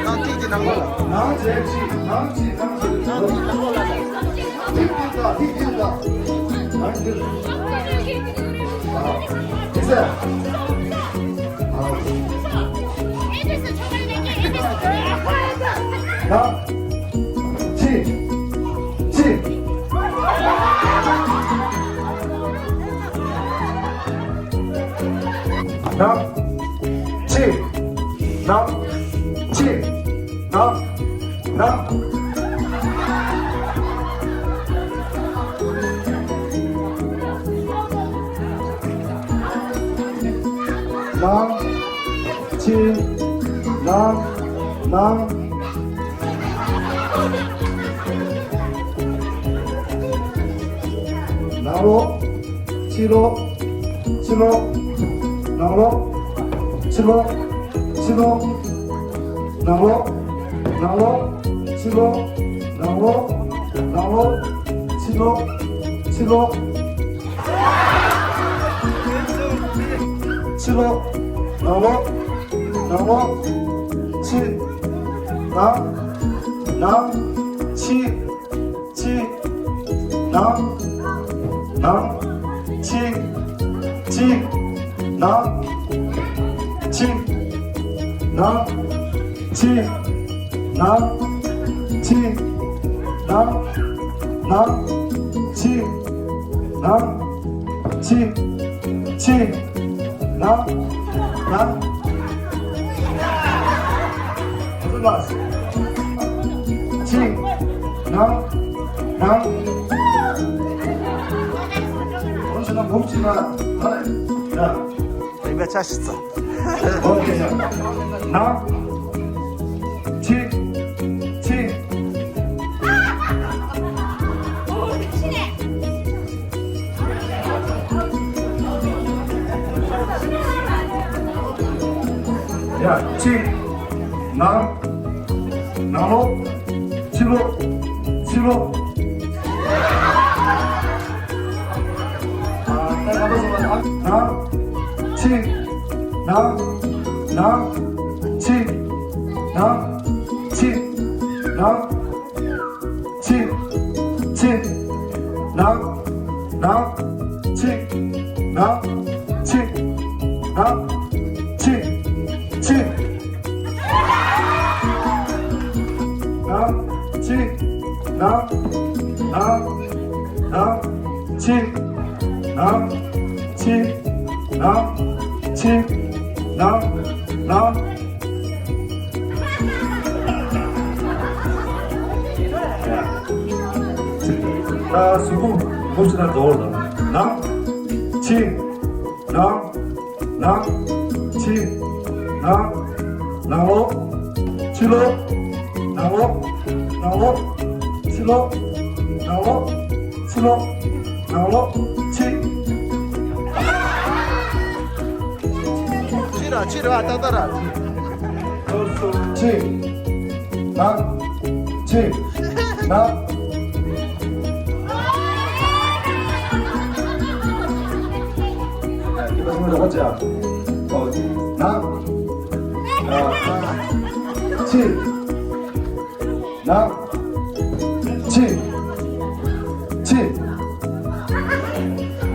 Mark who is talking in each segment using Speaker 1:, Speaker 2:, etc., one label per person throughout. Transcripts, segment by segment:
Speaker 1: 낭티지 낭골라.
Speaker 2: 낭제지, 낭지, 낭지. 틱틱다, 틱틱다. 낭지. 됐어요. 나, 치, 치. 나, 치, 나, 치, 나, 나. 나, 치, 나. 나로, 치로, 치로, 나로, 치로, 치로, 나로, 나로, 치로, 나로, 나로, 치로, 치로, 치로, 나로, 나로, 치, 나, 치, 치, 나, 치, 치, 나, 치, 나, 치, 나, 치, 나, 치, 나, 치, 치, 나. 무슨 맛? 치, 나. 언제나 먹지마. 자,
Speaker 1: 입에 차셨어.
Speaker 2: 오케이. 나, 치, 치. 야, 치, 나, 나로, 치로, 치로. 나, 치, 나, 치, 나, 치, 나, 치, 치, 나, 치, 나, 치, 나, 치, 치. 나, 치, 나, 치, 나, 치, 나, 치, 나. 나 수고 못지나 더울다. 나, 치, 나, 치, 나, 나로, 치로, 나로, 치로, 나로, 치로, 나로, 치.
Speaker 1: 치라 따따라.
Speaker 2: 치, 나, 치, 나. 이거 정말 어찌야? 나, 치, 나, 치, 치,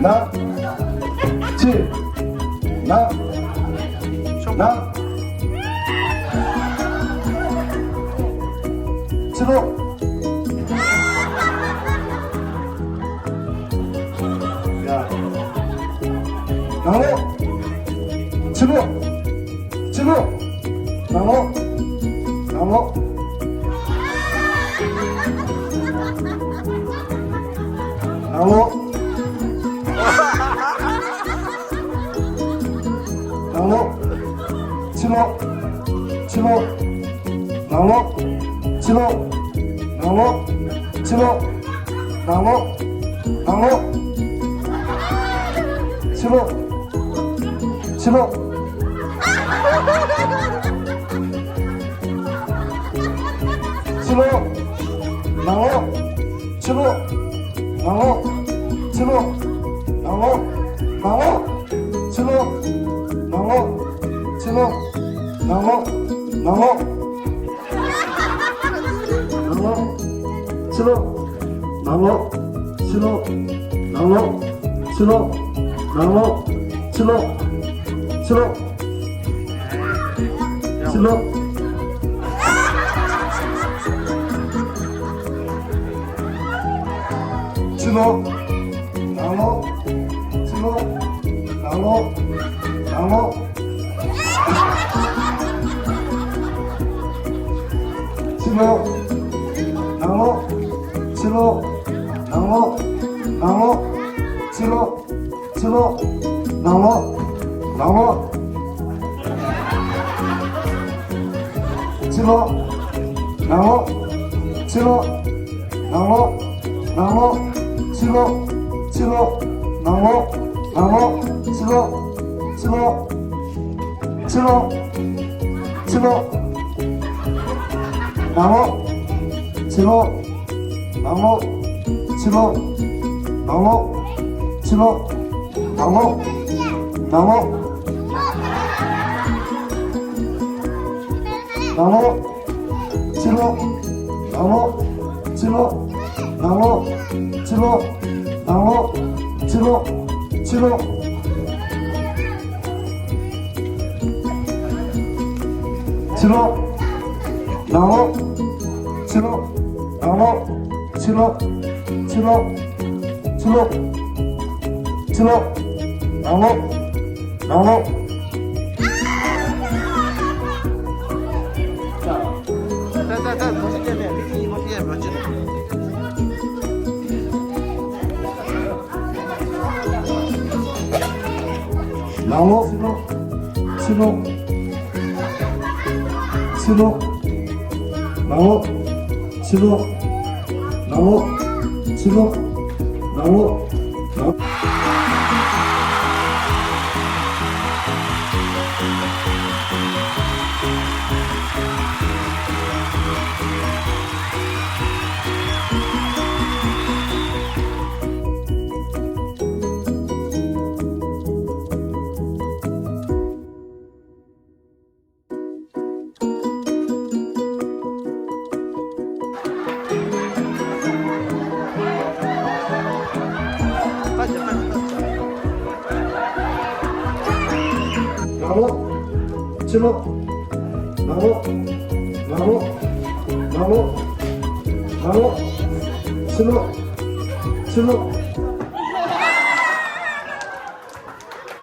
Speaker 2: 나, 치, 나. 나, 치로. 야, 나로, 치로, 나로, 나로. 치로, 나로, 치로, 나로. 나무 치로 나무 치로 나무 치로 나무 치로 치로 치로 치로 나무 치로 나무 나무 치로 나무 치로 나무 나무 치로 치로 나무 나무 치로 나무 치로 나무 나무 치로 치로 나무 나무 치로 치로 치로 치로 나무 치로 나무 치로 나무 치로 나무 나무 나무 치로 나무 치로 나무 치로 나무 치로 치로 치로 나무 치로 나무 치로 치로 치로 치로 나무 나무
Speaker 1: 자, 동시 게임이야. 미니 동시 게임 몇 줄?
Speaker 2: 나무 치로 치로 나무 치로 나무 치로 나무 나무
Speaker 1: 빠져.
Speaker 2: 나무 치로 나무 나무 나무 나무 치로 치로